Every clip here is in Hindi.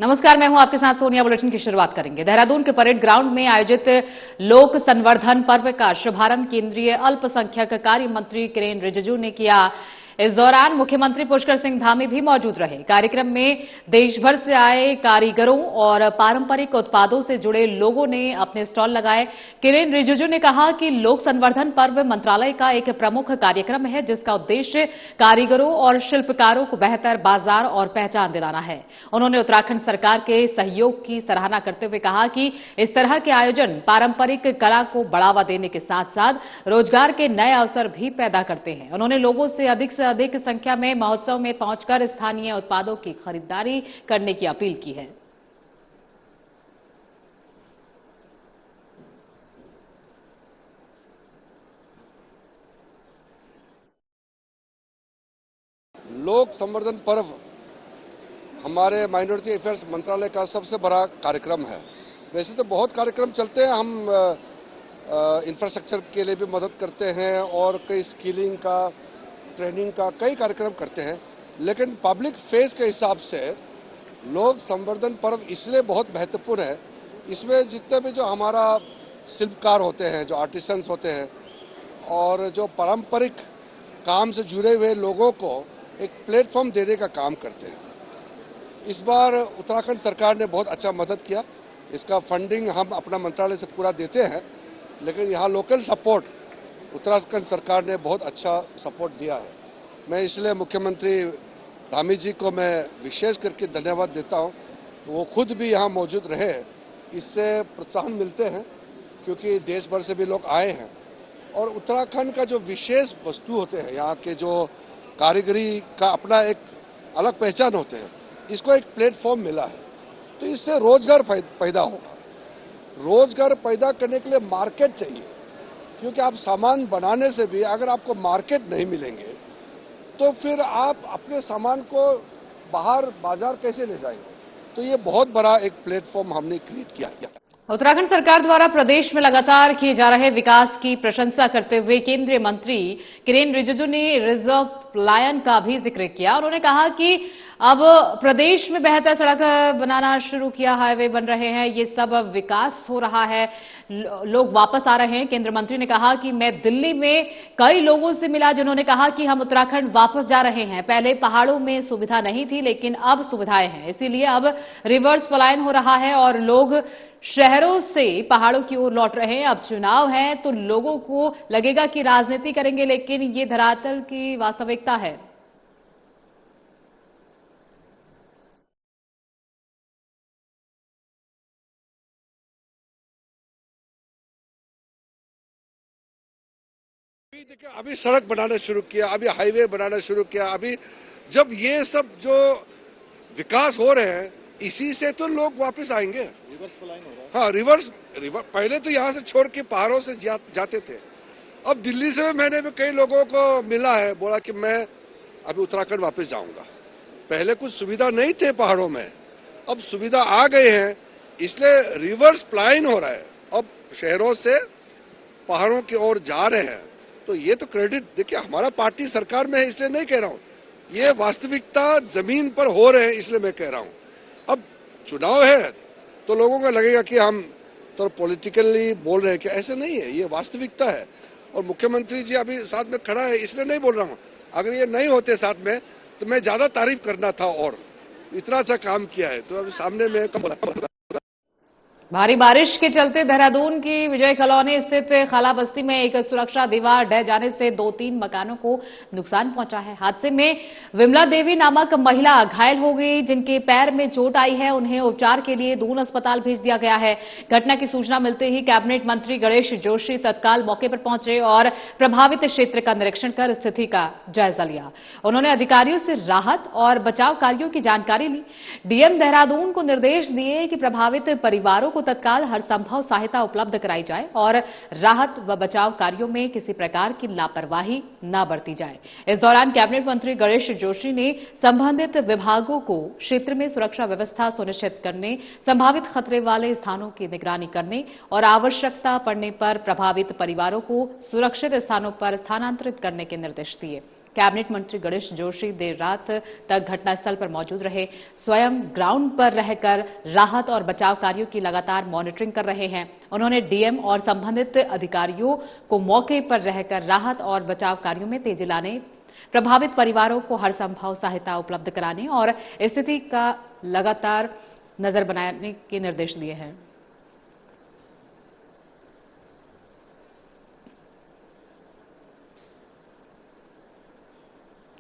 नमस्कार, मैं हूं आपके साथ सोनिया। बुलेटिन की शुरुआत करेंगे। देहरादून के परेड ग्राउंड में आयोजित लोक संवर्धन पर्व का शुभारंभ केंद्रीय अल्पसंख्यक कार्य मंत्री किरेन रिजिजू ने किया। इस दौरान मुख्यमंत्री पुष्कर सिंह धामी भी मौजूद रहे। कार्यक्रम में देश भर से आए कारीगरों और पारंपरिक उत्पादों से जुड़े लोगों ने अपने स्टॉल लगाए। किरेन रिजिजू ने कहा कि लोक संवर्धन पर्व मंत्रालय का एक प्रमुख कार्यक्रम है, जिसका उद्देश्य कारीगरों और शिल्पकारों को बेहतर बाजार और पहचान दिलाना है। उन्होंने उत्तराखंड सरकार के सहयोग की सराहना करते हुए कहा कि इस तरह के आयोजन पारंपरिक कला को बढ़ावा देने के साथ साथ रोजगार के नए अवसर भी पैदा करते हैं। उन्होंने लोगों से अधिक संख्या में महोत्सव में पहुंचकर स्थानीय उत्पादों की खरीदारी करने की अपील की है। लोक संवर्धन पर्व हमारे माइनॉरिटी अफेयर्स मंत्रालय का सबसे बड़ा कार्यक्रम है। वैसे तो बहुत कार्यक्रम चलते हैं, हम इंफ्रास्ट्रक्चर के लिए भी मदद करते हैं और कई स्किलिंग का, ट्रेनिंग का कई कार्यक्रम करते हैं, लेकिन पब्लिक फेस के हिसाब से लोक संवर्धन पर्व इसलिए बहुत महत्वपूर्ण है। इसमें जितने भी जो हमारा शिल्पकार होते हैं, जो आर्टिसंस होते हैं और जो पारंपरिक काम से जुड़े हुए लोगों को एक प्लेटफॉर्म देने का काम करते हैं। इस बार उत्तराखंड सरकार ने बहुत अच्छा मदद किया। इसका फंडिंग हम अपना मंत्रालय से पूरा देते हैं, लेकिन यहाँ लोकल सपोर्ट उत्तराखंड सरकार ने बहुत अच्छा सपोर्ट दिया है। मैं इसलिए मुख्यमंत्री धामी जी को मैं विशेष करके धन्यवाद देता हूँ। वो खुद भी यहाँ मौजूद रहे, इससे प्रोत्साहन मिलते हैं, क्योंकि देश भर से भी लोग आए हैं और उत्तराखंड का जो विशेष वस्तु होते हैं, यहाँ के जो कारीगरी का अपना एक अलग पहचान होते हैं, इसको एक प्लेटफॉर्म मिला है। तो इससे रोजगार पैदा होगा। रोजगार पैदा करने के लिए मार्केट चाहिए, क्योंकि आप सामान बनाने से भी अगर आपको मार्केट नहीं मिलेंगे तो फिर आप अपने सामान को बाहर बाजार कैसे ले जाएंगे। तो ये बहुत बड़ा एक प्लेटफॉर्म हमने क्रिएट किया है। उत्तराखंड सरकार द्वारा प्रदेश में लगातार किए जा रहे विकास की प्रशंसा करते हुए केंद्रीय मंत्री किरेन रिजिजू ने रिजर्व प्लान का भी जिक्र किया। उन्होंने कहा कि अब प्रदेश में बेहतर सड़क बनाना शुरू किया, हाईवे बन रहे हैं, ये सब विकास हो रहा है, लोग वापस आ रहे हैं। केंद्रीय मंत्री ने कहा कि मैं दिल्ली में कई लोगों से मिला जिन्होंने कहा कि हम उत्तराखंड वापस जा रहे हैं। पहले पहाड़ों में सुविधा नहीं थी, लेकिन अब सुविधाएं हैं, इसीलिए अब रिवर्स पलायन हो रहा है और लोग शहरों से पहाड़ों की ओर लौट रहे हैं। अब चुनाव है तो लोगों को लगेगा कि राजनीति करेंगे, लेकिन ये धरातल की वास्तविकता है। देखिए, अभी सड़क बनाना शुरू किया, अभी हाईवे बनाना शुरू किया। अभी जब ये सब जो विकास हो रहे हैं, इसी से तो लोग वापस आएंगे। रिवर्स प्लान हो रहा है। हाँ, रिवर्स पहले तो यहाँ से छोड़ के पहाड़ों से जाते थे। अब दिल्ली से मैंने भी कई लोगों को मिला है, बोला कि मैं अभी उत्तराखंड वापस जाऊंगा। पहले कुछ सुविधा नहीं थे पहाड़ों में, अब सुविधा आ गए हैं, इसलिए रिवर्स प्लान हो रहा है। अब शहरों से पहाड़ों की ओर जा रहे हैं। तो ये तो क्रेडिट देखिए हमारा पार्टी सरकार में है, इसलिए नहीं कह रहा हूँ, ये वास्तविकता जमीन पर हो रहे हैं, इसलिए मैं कह रहा हूँ। अब चुनाव है तो लोगों को लगेगा कि हम तो पॉलिटिकली बोल रहे हैं, कि ऐसे नहीं है, ये वास्तविकता है। और मुख्यमंत्री जी अभी साथ में खड़ा है, इसलिए नहीं बोल रहा हूँ। अगर ये नहीं होते साथ में तो मैं ज्यादा तारीफ करना था, और इतना अच्छा काम किया है तो अभी सामने में कम। भारी बारिश के चलते देहरादून की विजय कॉलोनी स्थित खाला बस्ती में एक सुरक्षा दीवार ढह जाने से 2-3 मकानों को नुकसान पहुंचा है। हादसे में विमला देवी नामक महिला घायल हो गई, जिनके पैर में चोट आई है। उन्हें उपचार के लिए दून अस्पताल भेज दिया गया है। घटना की सूचना मिलते ही कैबिनेट मंत्री गणेश जोशी तत्काल मौके पर पहुंचे और प्रभावित क्षेत्र का निरीक्षण कर स्थिति का जायजा लिया। उन्होंने अधिकारियों से राहत और बचाव कार्यों की जानकारी ली। डीएम देहरादून को निर्देश दिए कि प्रभावित परिवारों को तत्काल हर संभव सहायता उपलब्ध कराई जाए और राहत व बचाव कार्यों में किसी प्रकार की लापरवाही न बरती जाए। इस दौरान कैबिनेट मंत्री गणेश जोशी ने संबंधित विभागों को क्षेत्र में सुरक्षा व्यवस्था सुनिश्चित करने, संभावित खतरे वाले स्थानों की निगरानी करने और आवश्यकता पड़ने पर प्रभावित परिवारों को सुरक्षित स्थानों पर स्थानांतरित करने के निर्देश दिए। कैबिनेट मंत्री गणेश जोशी देर रात तक घटनास्थल पर मौजूद रहे। स्वयं ग्राउंड पर रहकर राहत और बचाव कार्यों की लगातार मॉनिटरिंग कर रहे हैं। उन्होंने डीएम और संबंधित अधिकारियों को मौके पर रहकर राहत और बचाव कार्यों में तेजी लाने, प्रभावित परिवारों को हर संभव सहायता उपलब्ध कराने और स्थिति का लगातार नजर बनाने के निर्देश दिए हैं।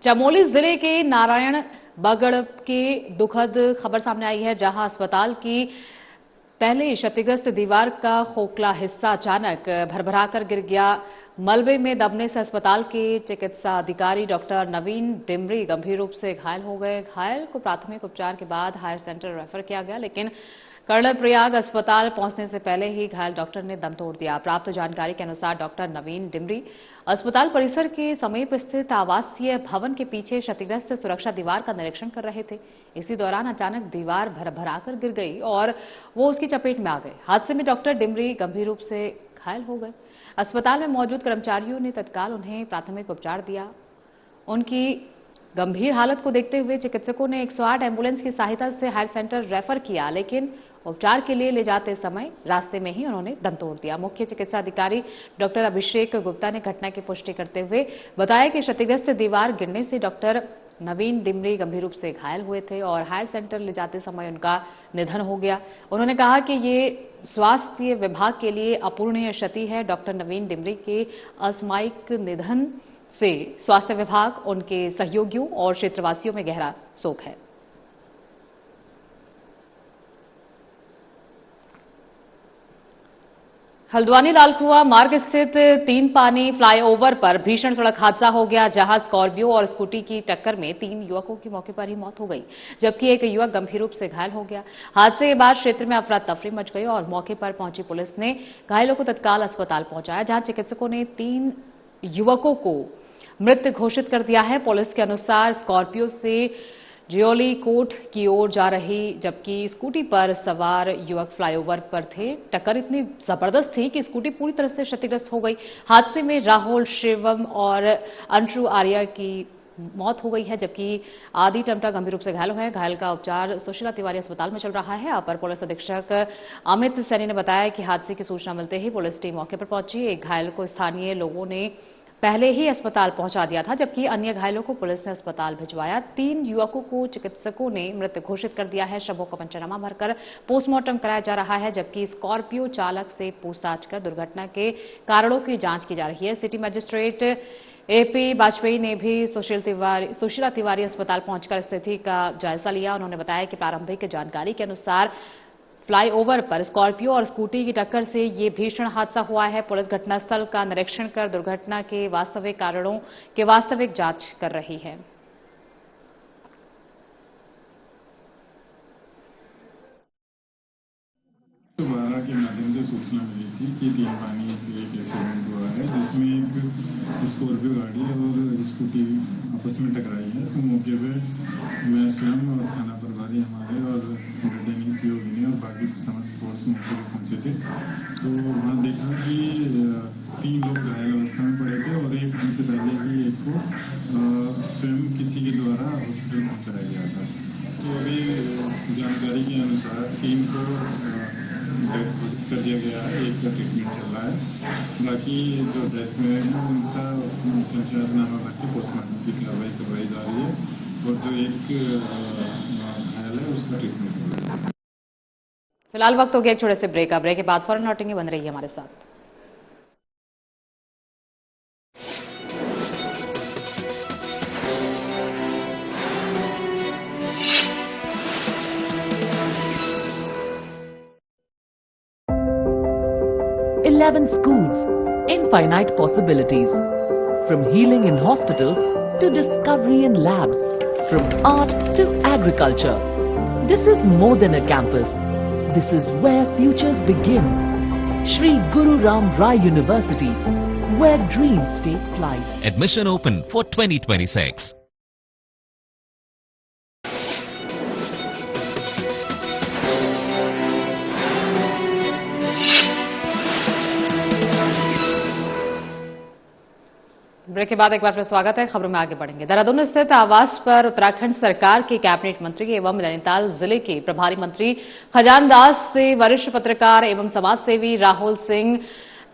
चमोली जिले के नारायण बगड़ की दुखद खबर सामने आई है, जहां अस्पताल की पहले क्षतिग्रस्त दीवार का खोखला हिस्सा अचानक भरभराकर गिर गया। मलबे में दबने से अस्पताल के चिकित्सा अधिकारी डॉक्टर नवीन डिमरी गंभीर रूप से घायल हो गए। घायल को प्राथमिक उपचार के बाद हायर सेंटर रेफर किया गया, लेकिन कर्णप्रयाग अस्पताल पहुंचने से पहले ही घायल डॉक्टर ने दम तोड़ दिया। प्राप्त जानकारी के अनुसार डॉक्टर नवीन डिमरी अस्पताल परिसर के समीप स्थित आवासीय भवन के पीछे क्षतिग्रस्त सुरक्षा दीवार का निरीक्षण कर रहे थे। इसी दौरान अचानक दीवार भरभराकर गिर गई और वो उसकी चपेट में आ गए। हादसे में डॉक्टर डिमरी गंभीर रूप से घायल हो गए। अस्पताल में मौजूद कर्मचारियों ने तत्काल उन्हें प्राथमिक उपचार दिया। उनकी गंभीर हालत को देखते हुए चिकित्सकों ने 108 एम्बुलेंस की सहायता से हायर सेंटर रेफर किया, लेकिन उपचार के लिए ले जाते समय रास्ते में ही उन्होंने दम तोड़ दिया। मुख्य चिकित्सा अधिकारी डॉक्टर अभिषेक गुप्ता ने घटना की पुष्टि करते हुए बताया कि क्षतिग्रस्त दीवार गिरने से डॉक्टर नवीन डिमरी गंभीर रूप से घायल हुए थे और हायर सेंटर ले जाते समय उनका निधन हो गया। उन्होंने कहा कि ये स्वास्थ्य विभाग के लिए अपूरणीय क्षति है। डॉक्टर नवीन डिमरी के असामयिक निधन से स्वास्थ्य विभाग, उनके सहयोगियों और क्षेत्रवासियों में गहरा शोक है। हल्द्वानी लालकुआं मार्ग स्थित 3 पानी फ्लाईओवर पर भीषण सड़क हादसा हो गया, जहां स्कॉर्पियो और स्कूटी की टक्कर में 3 युवकों की मौके पर ही मौत हो गई, जबकि एक युवक गंभीर रूप से घायल हो गया। हादसे के बाद क्षेत्र में अफरा तफरी मच गई और मौके पर पहुंची पुलिस ने घायलों को तत्काल अस्पताल पहुंचाया, जहां चिकित्सकों ने 3 युवकों को मृत घोषित कर दिया है। पुलिस के अनुसार स्कॉर्पियो से जियोली कोट की ओर जा रही, जबकि स्कूटी पर सवार युवक फ्लाईओवर पर थे। टक्कर इतनी जबरदस्त थी कि स्कूटी पूरी तरह से क्षतिग्रस्त हो गई। हादसे में राहुल, शिवम और अंशु आर्या की मौत हो गई है, जबकि आदि टमटा गंभीर रूप से घायल हुए हैं। घायल का उपचार सुशीला तिवारी अस्पताल में चल रहा है। अपर पुलिस अधीक्षक अमित सैनी ने बताया कि हादसे की सूचना मिलते ही पुलिस टीम मौके पर पहुंची। एक घायल को स्थानीय लोगों ने पहले ही अस्पताल पहुंचा दिया था, जबकि अन्य घायलों को पुलिस ने अस्पताल भिजवाया। 3 युवकों को चिकित्सकों ने मृत घोषित कर दिया है। शवों का पंचनामा भरकर पोस्टमार्टम कराया जा रहा है, जबकि स्कॉर्पियो चालक से पूछताछ कर दुर्घटना के कारणों की जांच की जा रही है। सिटी मजिस्ट्रेट एपी वाजपेयी ने भी सुशीला तिवारी अस्पताल पहुंचकर स्थिति का जायजा लिया। उन्होंने बताया कि प्रारंभिक जानकारी के अनुसार फ्लाईओवर पर स्कॉर्पियो और स्कूटी की टक्कर से ये भीषण हादसा हुआ है। पुलिस घटनास्थल का निरीक्षण कर दुर्घटना के वास्तविक कारणों की वास्तविक जांच कर रही है। बारह के माध्यम से सूचना मिली थी कि 3 पानी एक एक्सीडेंट हुआ है, जिसमें एक स्कॉर्पियो गाड़ी और स्कूटी आपस में टकराई है। तो मौके पे मैं स्वयं और थाना प्रभारी हमारे और रिटर्निंग सीओबी ने और बाकी समस्त फोर्स मौके पर पहुंचे थे। तो वहाँ देखा कि 3 लोग घायल अवस्था में पड़े थे और एक उनसे पहले ही एक को स्वयं किसी के द्वारा हॉस्पिटल पहुंचाया गया था। तो अभी जानकारी के अनुसार 3 को डेथ घोषित कर दिया गया है, एक का ट्रीटमेंट चल रहा है। बाकी जो डेथ में है उनका पंचायतनामा भर के पोस्टमार्टम की कार्रवाई करवाई जा रही है और जो एक घायल है उसका ट्रीटमेंट हो रहा है। फिलहाल वक्त हो गया एक छोटे से ब्रेक का। ब्रेक के बाद फौरन लौटेंगे, बन रही है हमारे साथ। Eleven schools, infinite possibilities. From healing in hospitals to discovery in labs, from art to agriculture. This is more than a campus. This is where futures begin. Shri Guru Ram Rai University, where dreams take flight. Admission open for 2026. Break के बाद एक बार फिर स्वागत है। खबरों में आगे बढ़ेंगे। देहरादून स्थित आवास पर उत्तराखंड सरकार के कैबिनेट मंत्री एवं नैनीताल जिले के प्रभारी मंत्री खजान दास से वरिष्ठ पत्रकार एवं समाजसेवी राहुल सिंह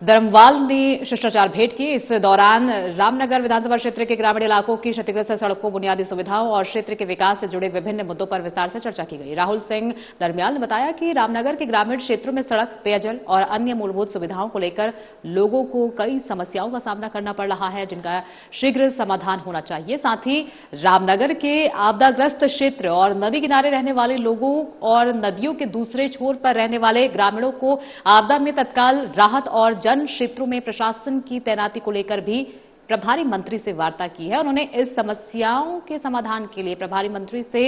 धर्मवाल ने शिष्टाचार भेंट की। इस दौरान रामनगर विधानसभा क्षेत्र के ग्रामीण इलाकों की क्षतिग्रस्त सड़कों, बुनियादी सुविधाओं और क्षेत्र के विकास से जुड़े विभिन्न मुद्दों पर विस्तार से चर्चा की गई। राहुल सिंह धर्मवाल ने बताया कि रामनगर के ग्रामीण क्षेत्रों में सड़क, पेयजल और अन्य मूलभूत सुविधाओं को लेकर लोगों को कई समस्याओं का सामना करना पड़ रहा है, जिनका शीघ्र समाधान होना चाहिए। साथ ही रामनगर के आपदाग्रस्त क्षेत्र और नदी किनारे रहने वाले लोगों और नदियों के दूसरे छोर पर रहने वाले ग्रामीणों को आपदा में तत्काल राहत और जन क्षेत्रों में प्रशासन की तैनाती को लेकर भी प्रभारी मंत्री से वार्ता की है। उन्होंने इस समस्याओं के समाधान के लिए प्रभारी मंत्री से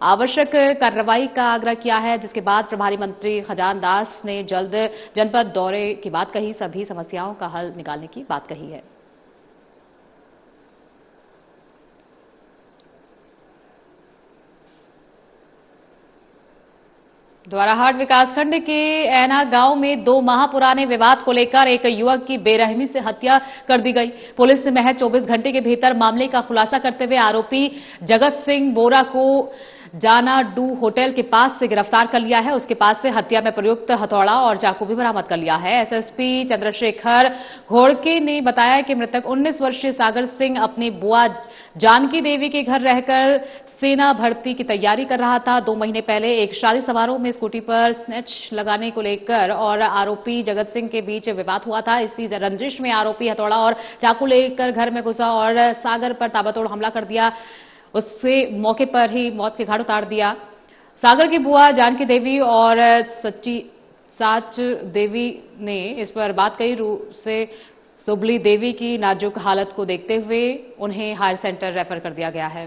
आवश्यक कार्रवाई का आग्रह किया है, जिसके बाद प्रभारी मंत्री खजान दास ने जल्द जनपद दौरे की बात कही, सभी समस्याओं का हल निकालने की बात कही है। द्वाराहाट विकासखंड के ऐना गांव में 2 माह पुराने विवाद को लेकर एक युवक की बेरहमी से हत्या कर दी गई। पुलिस ने महज 24 घंटे के भीतर मामले का खुलासा करते हुए आरोपी जगत सिंह बोरा को जानाडू होटल के पास से गिरफ्तार कर लिया है। उसके पास से हत्या में प्रयुक्त हथौड़ा और चाकू भी बरामद कर लिया है। एसएसपी चंद्रशेखर घोड़के ने बताया कि मृतक 19 वर्षीय सागर सिंह अपनी बुआ जानकी देवी के घर रहकर सेना भर्ती की तैयारी कर रहा था। 2 महीने पहले एक शादी समारोह में स्कूटी पर स्नेच लगाने को लेकर और आरोपी जगत सिंह के बीच विवाद हुआ था। इसी रंजिश में आरोपी हथौड़ा और चाकू लेकर घर में घुसा और सागर पर ताबड़तोड़ हमला कर दिया। उससे मौके पर ही मौत के घाट उतार दिया। सागर की बुआ जानकी देवी और सच्ची साच देवी ने इस पर बात कही। रूप से सुबली देवी की नाजुक हालत को देखते हुए उन्हें हायर सेंटर रेफर कर दिया गया है।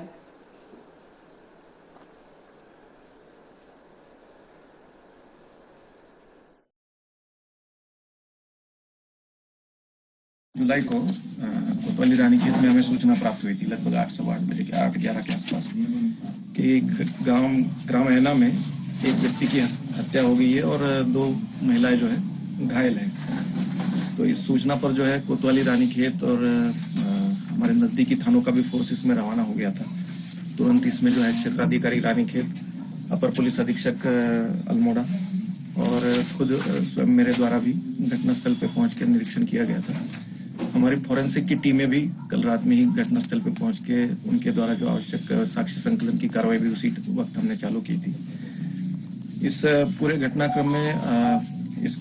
जुलाई को कोतवाली रानीखेत में हमें सूचना प्राप्त हुई थी लगभग 8:15 बजे के 8:11 के आसपास कि ग्राम ऐना में एक व्यक्ति की हत्या हो गई है और 2 महिलाएं जो है घायल हैं। तो इस सूचना पर जो है कोतवाली रानीखेत और हमारे नजदीकी थानों का भी फोर्स इसमें रवाना हो गया था। तुरंत इसमें जो है क्षेत्राधिकारी रानीखेत, अपर पुलिस अधीक्षक अल्मोड़ा और खुद स्वयं मेरे द्वारा भी घटनास्थल पर पहुंचकर निरीक्षण किया गया था। हमारी फॉरेंसिक की टीमें भी कल रात में ही घटनास्थल पर पहुंच के उनके द्वारा जो आवश्यक साक्ष्य संकलन की कार्रवाई भी उसी वक्त हमने चालू की थी। इस पूरे घटनाक्रम में इस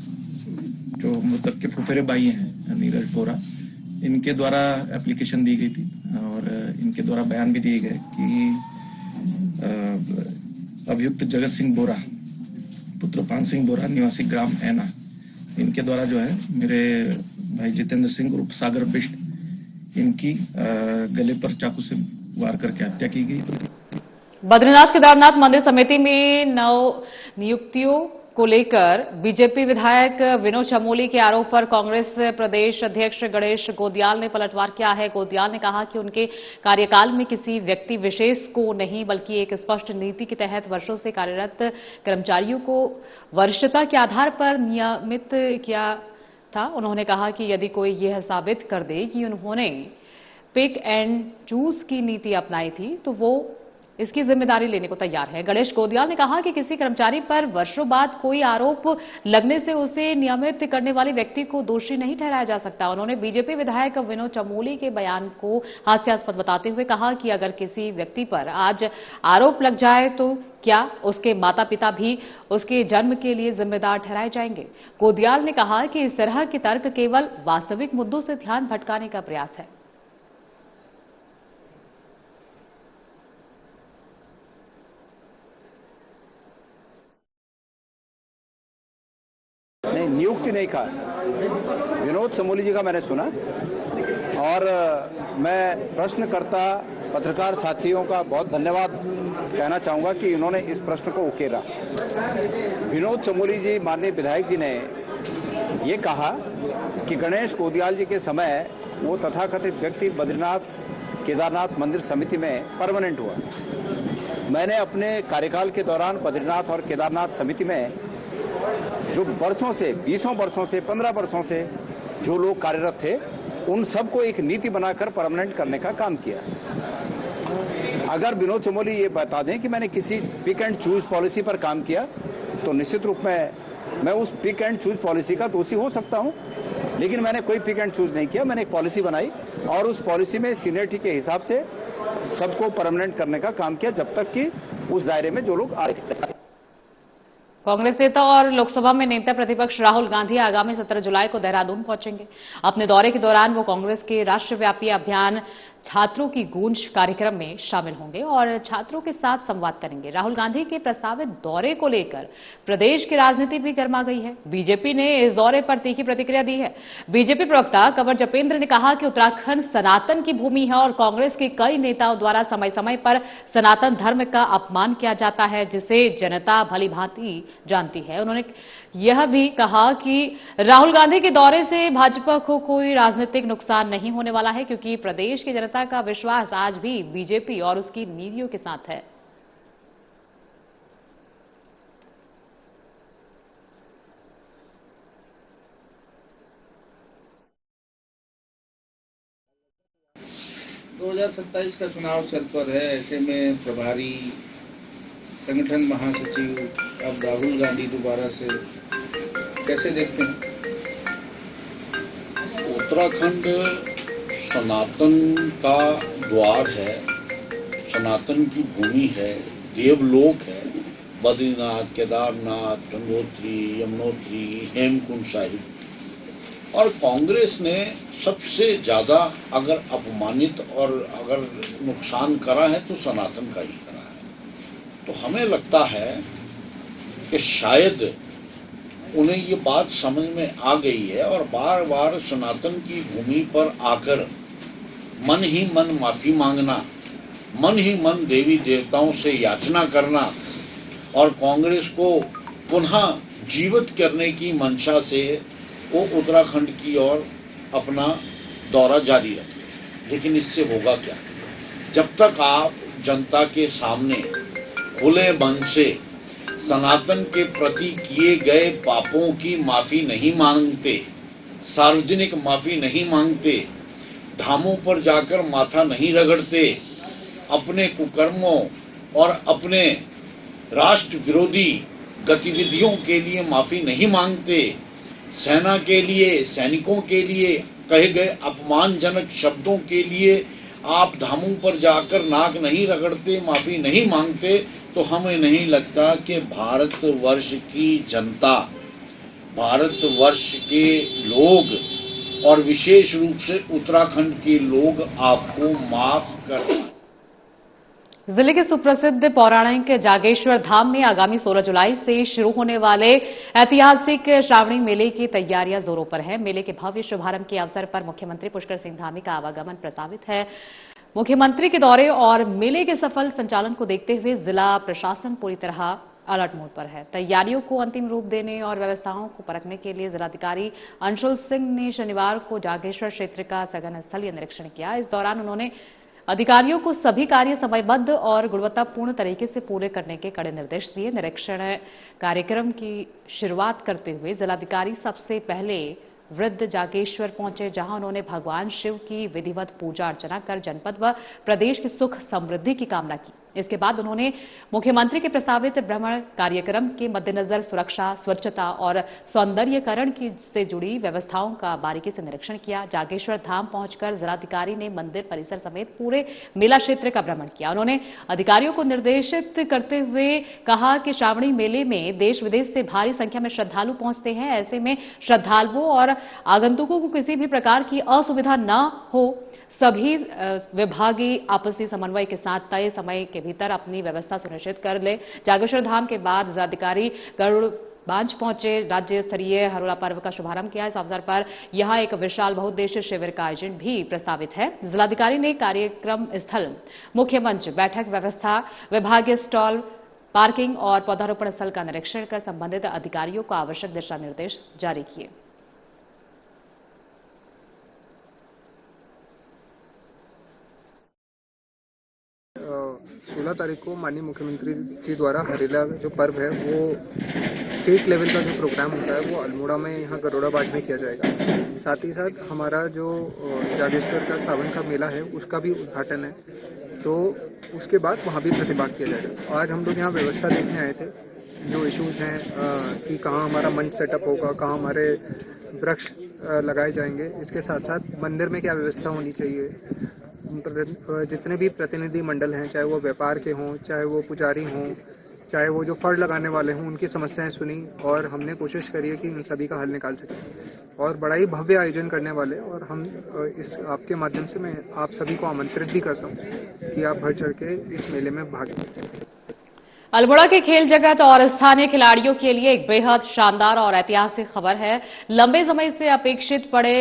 जो मृतक के फुफेरे भाई हैं नीरज बोरा, इनके द्वारा एप्लीकेशन दी गई थी और इनके द्वारा बयान भी दिए गए कि अभियुक्त जगत सिंह बोरा पुत्र पान सिंह बोरा निवासी ग्राम ऐना, इनके द्वारा जो है मेरे भाई जितेंद्र सिंह उर्फ सागर बिष्ट, इनकी गले पर चाकू से वार करके हत्या की गई। बद्रीनाथ केदारनाथ मंदिर समिति में नव नियुक्तियों को लेकर बीजेपी विधायक विनोद चमोली के आरोप पर कांग्रेस प्रदेश अध्यक्ष गणेश गोदियाल ने पलटवार किया है। गोदियाल ने कहा कि उनके कार्यकाल में किसी व्यक्ति विशेष को नहीं बल्कि एक स्पष्ट नीति के तहत वर्षों से कार्यरत कर्मचारियों को वरिष्ठता के आधार पर नियमित किया था। उन्होंने कहा कि यदि कोई यह साबित कर दे कि उन्होंने पिक एंड चूज की नीति अपनाई थी तो वो इसकी जिम्मेदारी लेने को तैयार है। गणेश गोदियाल ने कहा कि किसी कर्मचारी पर वर्षों बाद कोई आरोप लगने से उसे नियमित करने वाले व्यक्ति को दोषी नहीं ठहराया जा सकता। उन्होंने बीजेपी विधायक विनोद चमोली के बयान को हास्यास्पद बताते हुए कहा कि अगर किसी व्यक्ति पर आज आरोप लग जाए तो क्या उसके माता पिता भी उसके जन्म के लिए जिम्मेदार ठहराए जाएंगे। गोदियाल ने कहा कि इस तरह के तर्क केवल वास्तविक मुद्दों से ध्यान भटकाने का प्रयास है। नहीं, नियुक्ति नहीं कहा। विनोद चमोली जी का मैंने सुना और मैं प्रश्नकर्ता पत्रकार साथियों का बहुत धन्यवाद कहना चाहूंगा कि इन्होंने इस प्रश्न को उकेरा। विनोद चमोली जी, माननीय विधायक जी ने ये कहा कि गणेश गोदियाल जी के समय वो तथाकथित व्यक्ति बद्रीनाथ केदारनाथ मंदिर समिति में परमानेंट हुआ। मैंने अपने कार्यकाल के दौरान बद्रीनाथ और केदारनाथ समिति में जो वर्षों से 20 वर्षों से 15 वर्षों से जो लोग कार्यरत थे उन सबको एक नीति बनाकर परमानेंट करने का काम किया। अगर विनोद चमोली ये बता दें कि मैंने किसी पिक एंड चूज पॉलिसी पर काम किया, तो निश्चित रूप में मैं उस पिक एंड चूज पॉलिसी का दोषी हो सकता हूं, लेकिन मैंने कोई पिक एंड चूज नहीं किया। मैंने एक पॉलिसी बनाई और उस पॉलिसी में सीनियरिटी के हिसाब से सबको परमानेंट करने का काम किया, जब तक कि उस दायरे में जो लोग आ रहे थे। कांग्रेस नेता और लोकसभा में नेता प्रतिपक्ष राहुल गांधी आगामी 17 जुलाई को देहरादून पहुंचेंगे। अपने दौरे के दौरान वो कांग्रेस के राष्ट्रव्यापी अभियान छात्रों की गूंज कार्यक्रम में शामिल होंगे और छात्रों के साथ संवाद करेंगे। राहुल गांधी के प्रस्तावित दौरे को लेकर प्रदेश की राजनीति भी गर्मा गई है। बीजेपी ने इस दौरे पर तीखी प्रतिक्रिया दी है। बीजेपी प्रवक्ता कंवर जपेंद्र ने कहा कि उत्तराखंड सनातन की भूमि है और कांग्रेस के कई नेताओं द्वारा समय समय पर सनातन धर्म का अपमान किया जाता है, जिसे जनता भली भांति जानती है। उन्होंने यह भी कहा कि राहुल गांधी के दौरे से भाजपा को कोई राजनीतिक नुकसान नहीं होने वाला है, क्योंकि प्रदेश की जनता का विश्वास आज भी बीजेपी और उसकी नीतियों के साथ है। दो 2027 का चुनाव सर पर है, ऐसे में प्रभारी संगठन महासचिव अब राहुल गांधी दोबारा से कैसे देखते हैं? उत्तराखंड सनातन का द्वार है, सनातन की भूमि है, देवलोक है। बद्रीनाथ, केदारनाथ, गंगोत्री, यमुनोत्री, हेमकुंड साहिब। और कांग्रेस ने सबसे ज्यादा अगर अपमानित और अगर नुकसान करा है तो सनातन का ही करा है। तो हमें लगता है कि शायद उन्हें ये बात समझ में आ गई है और बार बार सनातन की भूमि पर आकर मन ही मन माफी मांगना, मन ही मन देवी देवताओं से याचना करना और कांग्रेस को पुनः जीवित करने की मंशा से वो उत्तराखंड की ओर अपना दौरा जारी रखें। लेकिन इससे होगा क्या? जब तक आप जनता के सामने खुले मन से सनातन के प्रति किए गए पापों की माफी नहीं मांगते, सार्वजनिक माफी नहीं मांगते, धामों पर जाकर माथा नहीं रगड़ते, अपने कुकर्मों और अपने राष्ट्र विरोधी गतिविधियों के लिए माफी नहीं मांगते, सेना के लिए, सैनिकों के लिए कहे गए अपमानजनक शब्दों के लिए आप धामों पर जाकर नाक नहीं रगड़ते, माफी नहीं मांगते, तो हमें नहीं लगता कि भारतवर्ष की जनता, भारतवर्ष के लोग और विशेष रूप से उत्तराखंड के लोग आपको माफ कर। जिले के सुप्रसिद्ध पौराणिक जागेश्वर धाम में आगामी 16 जुलाई से शुरू होने वाले ऐतिहासिक श्रावणी मेले की तैयारियां जोरों पर है। मेले के भव्य शुभारंभ के अवसर पर मुख्यमंत्री पुष्कर सिंह धामी का आवागमन प्रस्तावित है। मुख्यमंत्री के दौरे और मेले के सफल संचालन को देखते हुए जिला प्रशासन पूरी तरह अलर्ट मोड पर है। तैयारियों को अंतिम रूप देने और व्यवस्थाओं को परखने के लिए जिलाधिकारी अंशुल सिंह ने शनिवार को जागेश्वर क्षेत्र का सघन स्थलीय निरीक्षण किया। इस दौरान उन्होंने अधिकारियों को सभी कार्य समयबद्ध और गुणवत्तापूर्ण तरीके से पूरे करने के कड़े निर्देश दिए। निरीक्षण कार्यक्रम की शुरुआत करते हुए जिलाधिकारी सबसे पहले वृद्ध जागेश्वर पहुंचे, जहां उन्होंने भगवान शिव की विधिवत पूजा अर्चना कर जनपद व प्रदेश की सुख समृद्धि की कामना की। इसके बाद उन्होंने मुख्यमंत्री के प्रस्तावित भ्रमण कार्यक्रम के मद्देनजर सुरक्षा, स्वच्छता और सौंदर्यीकरण से जुड़ी व्यवस्थाओं का बारीकी से निरीक्षण किया। जागेश्वर धाम पहुंचकर जिलाधिकारी ने मंदिर परिसर समेत पूरे मेला क्षेत्र का भ्रमण किया। उन्होंने अधिकारियों को निर्देशित करते हुए कहा कि श्रावणी मेले में देश विदेश से भारी संख्या में श्रद्धालु पहुंचते हैं। ऐसे में श्रद्धालुओं और आगंतुकों को किसी भी प्रकार की असुविधा न हो, सभी विभागीय आपसी समन्वय के साथ तय समय के भीतर अपनी व्यवस्था सुनिश्चित कर ले। जागेश्वर धाम के बाद जिलाधिकारी गरुड़बांज पहुंचे, राज्य स्तरीय हरोला पर्व का शुभारंभ किया। इस अवसर पर यहां एक विशाल बहुउद्देशीय शिविर का आयोजन भी प्रस्तावित है। जिलाधिकारी ने कार्यक्रम स्थल, मुख्य मंच, बैठक व्यवस्था, विभागीय स्टॉल, पार्किंग और पौधारोपण स्थल का निरीक्षण कर संबंधित अधिकारियों को आवश्यक दिशा निर्देश जारी किए। 16 तारीख को माननीय मुख्यमंत्री जी द्वारा हरेला जो पर्व है वो स्टेट लेवल का जो प्रोग्राम होता है वो अल्मोड़ा में यहाँ गरुड़ाबाद में किया जाएगा। साथ ही साथ हमारा जो जागेश्वर का सावन का मेला है उसका भी उद्घाटन है, तो उसके बाद वहाँ भी प्रतिभाग किया जाएगा। आज हम लोग यहाँ व्यवस्था देखने आए थे, जो इश्यूज हैं कि कहाँ हमारा मंच सेटअप होगा, कहाँ हमारे वृक्ष लगाए जाएंगे, इसके साथ साथ मंदिर में क्या व्यवस्था होनी चाहिए। जितने भी प्रतिनिधि मंडल हैं, चाहे वो व्यापार के हों, चाहे वो पुजारी हों, चाहे वो जो फड़ लगाने वाले हों, उनकी समस्याएं सुनी और हमने कोशिश करी है कि इन सभी का हल निकाल सकें। और बड़ा ही भव्य आयोजन करने वाले, और हम इस आपके माध्यम से मैं आप सभी को आमंत्रित भी करता हूँ कि आप बढ़ चढ़ के इस मेले में भाग लें। अल्मोड़ा के खेल जगत और स्थानीय खिलाड़ियों के लिए एक बेहद शानदार और ऐतिहासिक खबर है। लंबे समय से अपेक्षित पड़े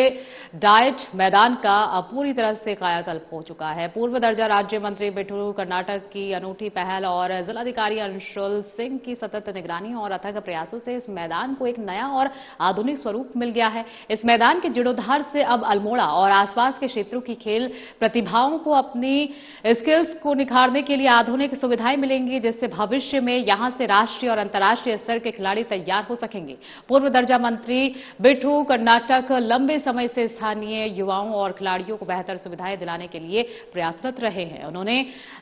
डाइट मैदान का अब पूरी तरह से कायाकल्प हो चुका है। पूर्व दर्जा राज्य मंत्री बिट्टू कर्नाटक की अनूठी पहल और जिलाधिकारी अंशुल सिंह की सतत निगरानी और अथक प्रयासों से इस मैदान को एक नया और आधुनिक स्वरूप मिल गया है। इस मैदान के जीर्णोद्धार से अब अल्मोड़ा और आसपास के क्षेत्रों की खेल प्रतिभाओं को अपनी स्किल्स को निखारने के लिए आधुनिक सुविधाएं मिलेंगी, जिससे भविष्य में यहां से राष्ट्रीय और अंतर्राष्ट्रीय स्तर के खिलाड़ी तैयार हो सकेंगे। पूर्व दर्जा मंत्री बिट्टू कर्नाटक लंबे समय से स्थानीय युवाओं और खिलाड़ियों को बेहतर सुविधाएं दिलाने के लिए प्रयासरत रहे हैं। उन्होंने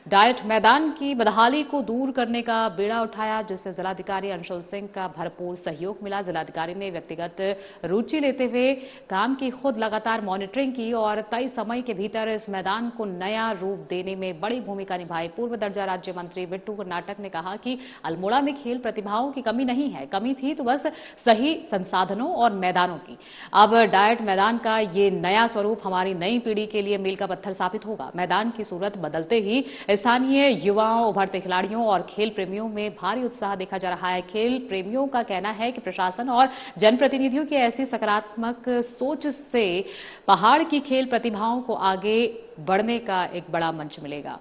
डाइट मैदान की बदहाली को दूर करने का बीड़ा उठाया, जिससे जिलाधिकारी अंशुल सिंह का भरपूर सहयोग मिला। जिलाधिकारी ने व्यक्तिगत रुचि लेते हुए काम की खुद लगातार मॉनिटरिंग की और तय समय के भीतर इस मैदान को नया रूप देने में बड़ी भूमिका निभाई। पूर्व दर्जा राज्य मंत्री बिट्टू कर्नाटक ने कहा कि अल्मोड़ा में खेल प्रतिभाओं की कमी नहीं है, कमी थी तो बस सही संसाधनों और मैदानों की। अब डाइट मैदान का ये नया स्वरूप हमारी नई पीढ़ी के लिए मील का पत्थर साबित होगा। मैदान की सूरत बदलते ही स्थानीय युवाओं, उभरते खिलाड़ियों और खेल प्रेमियों में भारी उत्साह देखा जा रहा है। खेल प्रेमियों का कहना है कि प्रशासन और जनप्रतिनिधियों की ऐसी सकारात्मक सोच से पहाड़ की खेल प्रतिभाओं को आगे बढ़ने का एक बड़ा मंच मिलेगा।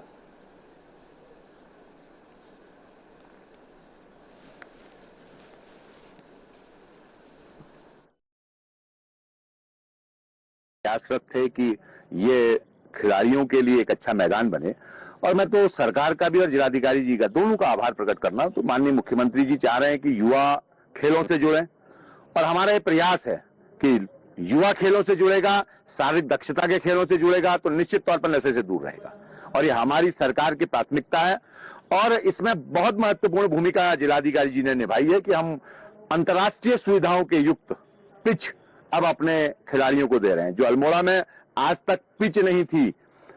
प्रयासरत थे कि ये खिलाड़ियों के लिए एक अच्छा मैदान बने, और मैं तो सरकार का भी और जिलाधिकारी जी का दोनों का आभार प्रकट करना। तो माननीय मुख्यमंत्री जी चाह रहे हैं कि युवा खेलों से जुड़े, और हमारा ये प्रयास है कि युवा खेलों से जुड़ेगा, शारीरिक दक्षता के खेलों से जुड़ेगा तो निश्चित तौर पर नशे से दूर रहेगा, और ये हमारी सरकार की प्राथमिकता है। और इसमें बहुत महत्वपूर्ण भूमिका जिलाधिकारी जी ने निभाई है कि हम अंतर्राष्ट्रीय सुविधाओं के युक्त पिच अब अपने खिलाड़ियों को दे रहे हैं। जो अल्मोड़ा में आज तक पिच नहीं थी,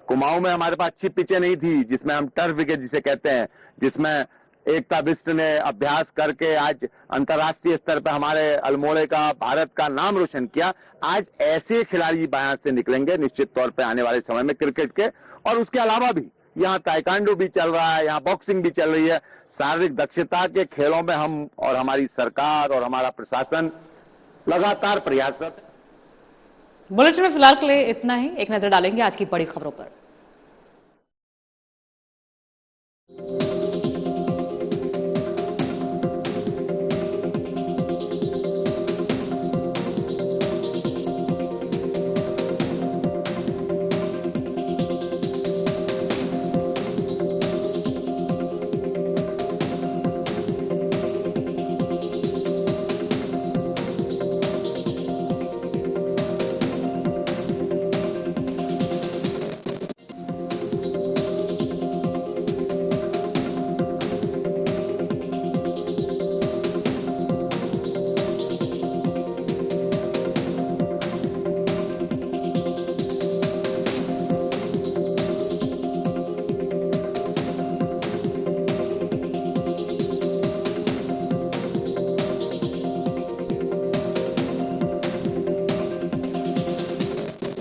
कुमाऊं में हमारे पास अच्छी पिचें नहीं थी, जिसमें हम टर्फ विकेट जिसे कहते हैं, जिसमें एकता बिष्ट ने अभ्यास करके आज अंतर्राष्ट्रीय स्तर पर हमारे अल्मोड़े का, भारत का नाम रोशन किया। आज ऐसे खिलाड़ी बाहर से निकलेंगे निश्चित तौर पर आने वाले समय में क्रिकेट के, और उसके अलावा भी यहाँ ताइक्वांडो भी चल रहा है, यहाँ बॉक्सिंग भी चल रही है। शारीरिक दक्षता के खेलों में हम और हमारी सरकार और हमारा प्रशासन लगातार प्रयासरत है। बुलेटिन में फिलहाल के लिए इतना ही। एक नजर डालेंगे आज की बड़ी खबरों पर।